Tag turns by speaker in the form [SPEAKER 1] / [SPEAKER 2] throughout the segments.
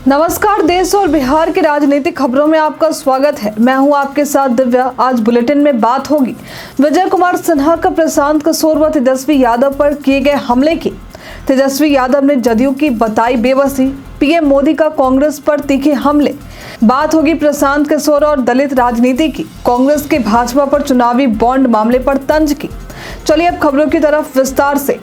[SPEAKER 1] नमस्कार, देश और बिहार की राजनीतिक खबरों में आपका स्वागत है। मैं हूं आपके साथ दिव्या। आज बुलेटिन में बात होगी विजय कुमार सिन्हा का प्रशांत किशोर व तेजस्वी यादव पर किए गए हमले की। तेजस्वी यादव ने जदयू की बताई बेबसी, पीएम मोदी का कांग्रेस पर तीखे हमले। बात होगी प्रशांत किशोर और दलित राजनीति की, कांग्रेस के भाजपा पर चुनावी बॉन्ड मामले पर तंज की। चलिए अब खबरों की तरफ विस्तार से।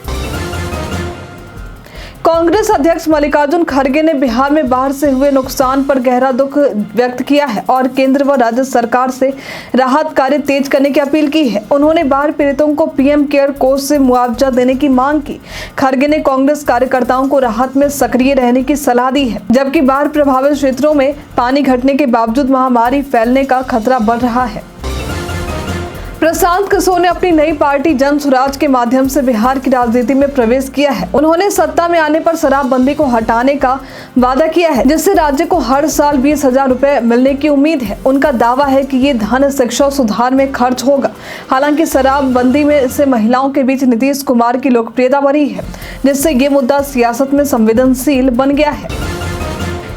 [SPEAKER 1] कांग्रेस अध्यक्ष मल्लिकार्जुन खड़गे ने बिहार में बाढ़ से हुए नुकसान पर गहरा दुख व्यक्त किया है और केंद्र व राज्य सरकार से राहत कार्य तेज करने की अपील की है। उन्होंने बाढ़ पीड़ितों को पीएम केयर कोष से मुआवजा देने की मांग की। खड़गे ने कांग्रेस कार्यकर्ताओं को राहत में सक्रिय रहने की सलाह दी है, जबकि बाढ़ प्रभावित क्षेत्रों में पानी घटने के बावजूद महामारी फैलने का खतरा बढ़ रहा है। प्रशांत किशोर ने अपनी नई पार्टी जन स्वराज के माध्यम से बिहार की राजनीति में प्रवेश किया है। उन्होंने सत्ता में आने पर शराबबंदी को हटाने का वादा किया है, जिससे राज्य को हर साल 20,000 रुपए मिलने की उम्मीद है। उनका दावा है कि ये धन शिक्षा सुधार में खर्च होगा। हालांकि शराबबंदी में से महिलाओं के बीच नीतीश कुमार की लोकप्रियता बढ़ी है, जिससे ये मुद्दा सियासत में संवेदनशील बन गया है।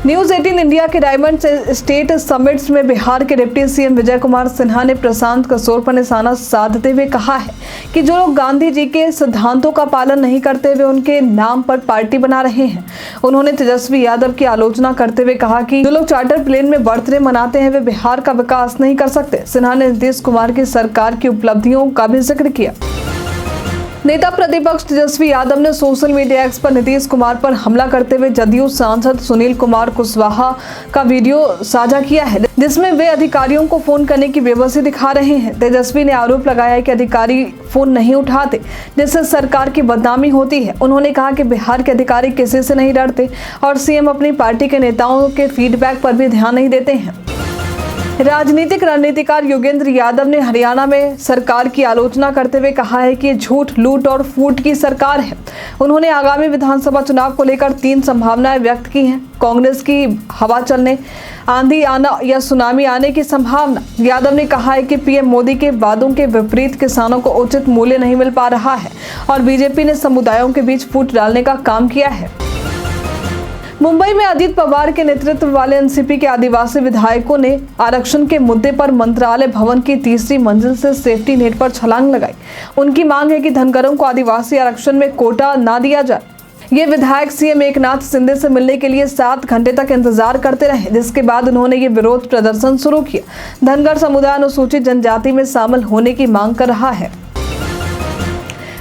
[SPEAKER 1] न्यूज 18 इंडिया के डायमंड स्टेट समिट्स में बिहार के डिप्टी सीएम विजय कुमार सिन्हा ने प्रशांत किशोर पर निशाना साधते हुए कहा है कि जो लोग गांधी जी के सिद्धांतों का पालन नहीं करते हुए उनके नाम पर पार्टी बना रहे हैं। उन्होंने तेजस्वी यादव की आलोचना करते हुए कहा कि जो लोग चार्टर प्लेन में बर्थडे मनाते हैं वे बिहार का विकास नहीं कर सकते। सिन्हा ने नीतीश कुमार की सरकार की उपलब्धियों का भी जिक्र किया। नेता प्रतिपक्ष तेजस्वी यादव ने सोशल मीडिया एक्स पर नीतीश कुमार पर हमला करते हुए जदयू सांसद सुनील कुमार कुशवाहा का वीडियो साझा किया है, जिसमें वे अधिकारियों को फोन करने की बेबसी दिखा रहे हैं। तेजस्वी ने आरोप लगाया है कि अधिकारी फोन नहीं उठाते, जिससे सरकार की बदनामी होती है। उन्होंने कहा कि बिहार के अधिकारी किसी से नहीं डरते और सीएम अपनी पार्टी के नेताओं के फीडबैक पर भी ध्यान नहीं देते हैं। राजनीतिक रणनीतिकार योगेंद्र यादव ने हरियाणा में सरकार की आलोचना करते हुए कहा है कि झूठ, लूट और फूट की सरकार है। उन्होंने आगामी विधानसभा चुनाव को लेकर 3 संभावनाएं व्यक्त की हैं। कांग्रेस की हवा चलने, आंधी आना या सुनामी आने की संभावना। यादव ने कहा है कि पीएम मोदी के वादों के विपरीत किसानों को उचित मूल्य नहीं मिल पा रहा है और बीजेपी ने समुदायों के बीच फूट डालने का काम किया है। मुंबई में अजित पवार के नेतृत्व वाले एनसीपी के आदिवासी विधायकों ने आरक्षण के मुद्दे पर मंत्रालय भवन की 3री मंजिल से सेफ्टी नेट पर छलांग लगाई। उनकी मांग है कि धनगरों को आदिवासी आरक्षण में कोटा ना दिया जाए। ये विधायक सीएम एकनाथ शिंदे से मिलने के लिए 7 घंटे तक इंतजार करते रहे, जिसके बाद उन्होंने ये विरोध प्रदर्शन शुरू किया। धनगर समुदाय अनुसूचित जनजाति में शामिल होने की मांग कर रहा है।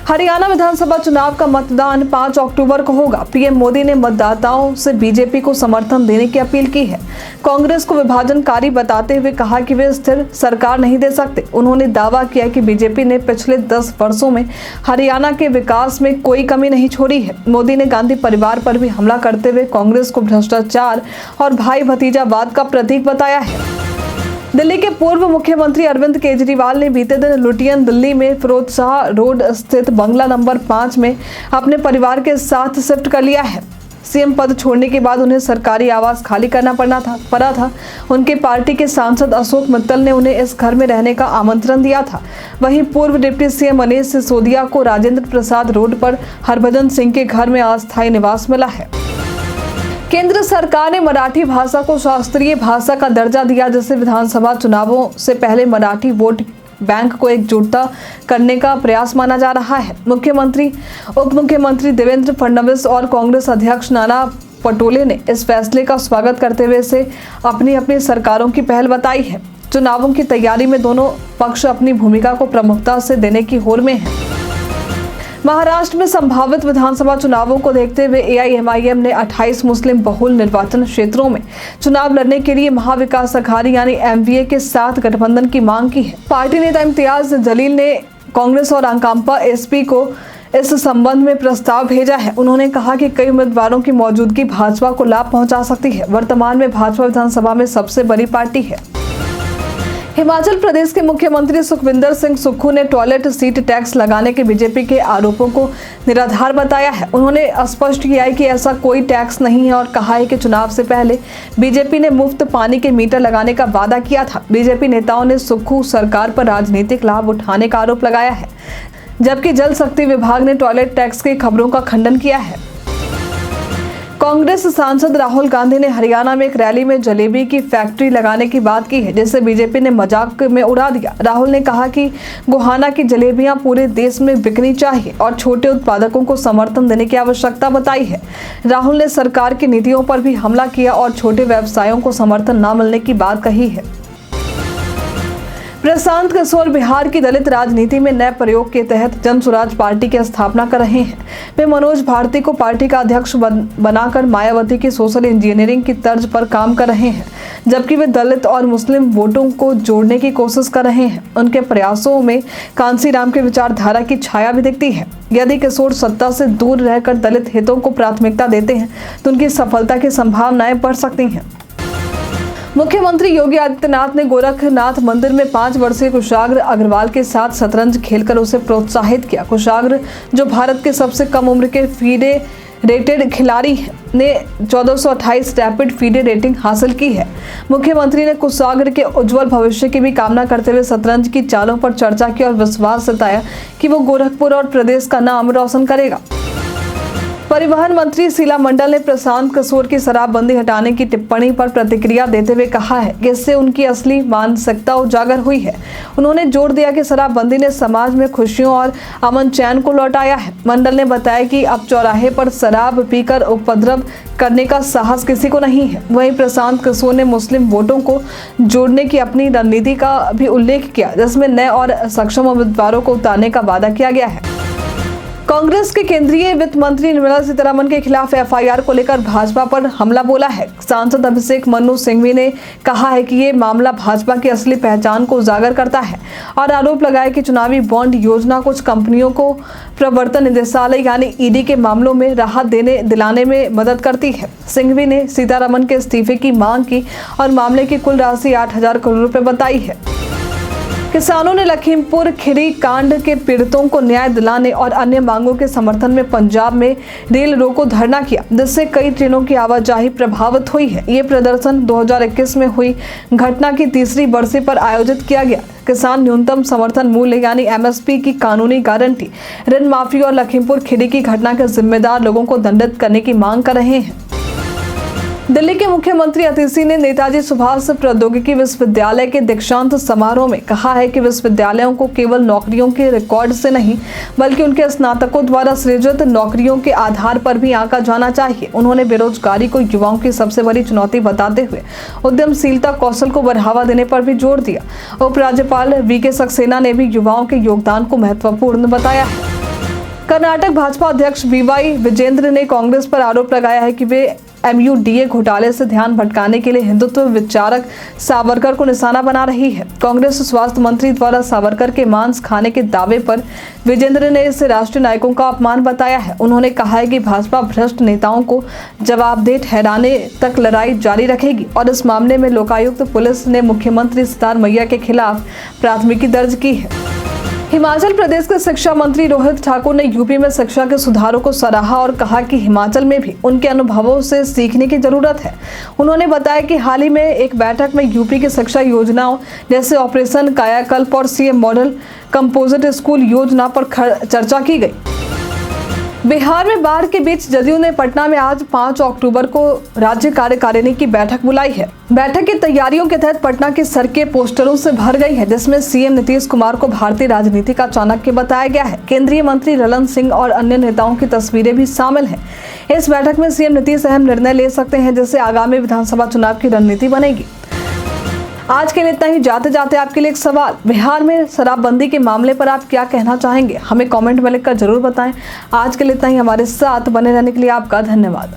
[SPEAKER 1] हरियाणा विधानसभा चुनाव का मतदान 5 अक्टूबर को होगा। पीएम मोदी ने मतदाताओं से बीजेपी को समर्थन देने की अपील की है। कांग्रेस को विभाजनकारी बताते हुए कहा कि वे स्थिर सरकार नहीं दे सकते। उन्होंने दावा किया कि बीजेपी ने पिछले 10 वर्षों में हरियाणा के विकास में कोई कमी नहीं छोड़ी है। मोदी ने गांधी परिवार पर भी हमला करते हुए कांग्रेस को भ्रष्टाचार और भाई भतीजावाद का प्रतीक बताया है। दिल्ली के पूर्व मुख्यमंत्री अरविंद केजरीवाल ने बीते दिन लुटियन दिल्ली में फिरोज शाह रोड स्थित बंगला नंबर 5 में अपने परिवार के साथ शिफ्ट कर लिया है। सीएम पद छोड़ने के बाद उन्हें सरकारी आवास खाली करना पड़ा था। उनके पार्टी के सांसद अशोक मित्तल ने उन्हें इस घर में रहने का आमंत्रण दिया था। वहीं पूर्व डिप्टी सीएम मनीष सिसोदिया को राजेंद्र प्रसाद रोड पर हरभजन सिंह के घर में अस्थायी निवास मिला है। केंद्र सरकार ने मराठी भाषा को शास्त्रीय भाषा का दर्जा दिया, जिससे विधानसभा चुनावों से पहले मराठी वोट बैंक को एकजुटता करने का प्रयास माना जा रहा है। मुख्यमंत्री, उप मुख्यमंत्री देवेंद्र फडणवीस और कांग्रेस अध्यक्ष नाना पटोले ने इस फैसले का स्वागत करते हुए इसे अपनी अपनी सरकारों की पहल बताई है। चुनावों की तैयारी में दोनों पक्ष अपनी भूमिका को प्रमुखता से देने की होड़ में है। महाराष्ट्र में संभावित विधानसभा चुनावों को देखते हुए एआईएमआईएम ने 28 मुस्लिम बहुल निर्वाचन क्षेत्रों में चुनाव लड़ने के लिए महाविकास अघाड़ी यानी एमवीए के साथ गठबंधन की मांग की है। पार्टी नेता इम्तियाज जलील ने कांग्रेस और अंकापा एसपी को इस संबंध में प्रस्ताव भेजा है। उन्होंने कहा कि कई उम्मीदवारों की मौजूदगी भाजपा को लाभ पहुंचा सकती है। वर्तमान में भाजपा विधानसभा में सबसे बड़ी पार्टी है। हिमाचल प्रदेश के मुख्यमंत्री सुखविंदर सिंह सुक्खू ने टॉयलेट सीट टैक्स लगाने के बीजेपी के आरोपों को निराधार बताया है। उन्होंने स्पष्ट किया है कि ऐसा कोई टैक्स नहीं है और कहा है कि चुनाव से पहले बीजेपी ने मुफ्त पानी के मीटर लगाने का वादा किया था। बीजेपी नेताओं ने सुक्खू सरकार पर राजनीतिक लाभ उठाने का आरोप लगाया है, जबकि जल शक्ति विभाग ने टॉयलेट टैक्स की खबरों का खंडन किया है। कांग्रेस सांसद राहुल गांधी ने हरियाणा में एक रैली में जलेबी की फैक्ट्री लगाने की बात की है, जिसे बीजेपी ने मजाक में उड़ा दिया। राहुल ने कहा कि गोहाना की जलेबियां पूरे देश में बिकनी चाहिए और छोटे उत्पादकों को समर्थन देने की आवश्यकता बताई है। राहुल ने सरकार की नीतियों पर भी हमला किया और छोटे व्यवसायों को समर्थन न मिलने की बात कही है। प्रशांत किशोर बिहार की दलित राजनीति में नए प्रयोग के तहत जन स्वराज पार्टी की स्थापना कर रहे हैं। वे मनोज भारती को पार्टी का अध्यक्ष बनाकर मायावती की सोशल इंजीनियरिंग की तर्ज पर काम कर रहे हैं, जबकि वे दलित और मुस्लिम वोटों को जोड़ने की कोशिश कर रहे हैं। उनके प्रयासों में कांसीराम की विचारधारा की छाया भी दिखती है। यदि किशोर सत्ता से दूर रहकर दलित हितों को प्राथमिकता देते हैं तो उनकी सफलता की संभावनाएं बढ़ सकती हैं। मुख्यमंत्री योगी आदित्यनाथ ने गोरखनाथ मंदिर में 5 वर्षीय कुशाग्र अग्रवाल के साथ शतरंज खेलकर उसे प्रोत्साहित किया। कुशाग्र, जो भारत के सबसे कम उम्र के फीडे रेटेड खिलाड़ी ने 1428 रैपिड फीडे रेटिंग हासिल की है। मुख्यमंत्री ने कुशाग्र के उज्जवल भविष्य की भी कामना करते हुए शतरंज की चालों पर चर्चा की और विश्वास जताया कि वो गोरखपुर और प्रदेश का नाम रोशन करेगा। परिवहन मंत्री शीला मंडल ने प्रशांत किशोर की शराबबंदी हटाने की टिप्पणी पर प्रतिक्रिया देते हुए कहा है कि इससे उनकी असली मानसिकता उजागर हुई है। उन्होंने जोर दिया कि शराबबंदी ने समाज में खुशियों और अमन चैन को लौटाया है। मंडल ने बताया कि अब चौराहे पर शराब पीकर उपद्रव करने का साहस किसी को नहीं है। वहीं प्रशांत किशोर ने मुस्लिम वोटों को जोड़ने की अपनी रणनीति का भी उल्लेख किया, जिसमें नए और सक्षम उम्मीदवारों को उतारने का वादा किया गया है। कांग्रेस के केंद्रीय वित्त मंत्री निर्मला सीतारमण के खिलाफ एफआईआर को लेकर भाजपा पर हमला बोला है। सांसद अभिषेक मनु सिंघवी ने कहा है कि ये मामला भाजपा की असली पहचान को उजागर करता है और आरोप लगाया कि चुनावी बॉन्ड योजना कुछ कंपनियों को प्रवर्तन निदेशालय यानी ईडी के मामलों में राहत दिलाने में मदद करती है। सिंघवी ने सीतारमण के इस्तीफे की मांग की और मामले की कुल राशि 8,000 करोड़ रुपए बताई है। किसानों ने लखीमपुर खीरी कांड के पीड़ितों को न्याय दिलाने और अन्य मांगों के समर्थन में पंजाब में रेल रोको धरना किया, जिससे कई ट्रेनों की आवाजाही प्रभावित हुई है। ये प्रदर्शन 2021 में हुई घटना की तीसरी बरसी पर आयोजित किया गया। किसान न्यूनतम समर्थन मूल्य यानी एमएसपी की कानूनी गारंटी, ऋण माफी और लखीमपुर खीरी की घटना के जिम्मेदार लोगों को दंडित करने की मांग कर रहे हैं। दिल्ली के मुख्यमंत्री अतिशी ने नेताजी सुभाष प्रौद्योगिकी विश्वविद्यालय के दीक्षांत समारोह में कहा है कि विश्वविद्यालयों को केवल नौकरियों के रिकॉर्ड से नहीं बल्कि उनके स्नातकों द्वारा सृजित नौकरियों के आधार पर भी आंका जाना चाहिए। उन्होंने बेरोजगारी को युवाओं की सबसे बड़ी चुनौती बताते हुए उद्यमशीलता कौशल को बढ़ावा देने पर भी जोर दिया। उपराज्यपाल वीके सक्सेना ने भी युवाओं के योगदान को महत्वपूर्ण बताया है। कर्नाटक भाजपा अध्यक्ष बीवाई विजेंद्र ने कांग्रेस पर आरोप लगाया है कि वे MUDA घोटाले से ध्यान भटकाने के लिए हिंदुत्व विचारक सावरकर को निशाना बना रही है। कांग्रेस स्वास्थ्य मंत्री द्वारा सावरकर के मांस खाने के दावे पर विजेंद्र ने इसे राष्ट्रीय नायकों का अपमान बताया है। उन्होंने कहा है कि भाजपा भ्रष्ट नेताओं को जवाबदेह ठहराने तक लड़ाई जारी रखेगी और इस मामले में लोकायुक्त पुलिस ने मुख्यमंत्री सिद्धारमैया के खिलाफ प्राथमिकी दर्ज की है। हिमाचल प्रदेश के शिक्षा मंत्री रोहित ठाकुर ने यूपी में शिक्षा के सुधारों को सराहा और कहा कि हिमाचल में भी उनके अनुभवों से सीखने की जरूरत है। उन्होंने बताया कि हाल ही में एक बैठक में यूपी की शिक्षा योजनाओं जैसे ऑपरेशन कायाकल्प और CM मॉडल कंपोजिट स्कूल योजना पर चर्चा की गई। बिहार में बाढ़ के बीच जदयू ने पटना में आज 5 अक्टूबर को राज्य कार्यकारिणी की बैठक बुलाई है। बैठक की तैयारियों के तहत पटना की सड़कें पोस्टरों से भर गई है, जिसमें CM नीतीश कुमार को भारतीय राजनीति का चाणक्य बताया गया है। केंद्रीय मंत्री ललन सिंह और अन्य नेताओं की तस्वीरें भी शामिल हैं। इस बैठक में CM नीतीश अहम निर्णय ले सकते हैं, जिससे आगामी विधानसभा चुनाव की रणनीति बनेगी। आज के लिए इतना ही। जाते जाते आपके लिए एक सवाल, बिहार में शराबबंदी के मामले पर आप क्या कहना चाहेंगे? हमें कमेंट में लिखकर जरूर बताएं। आज के लिए इतना ही। हमारे साथ बने रहने के लिए आपका धन्यवाद।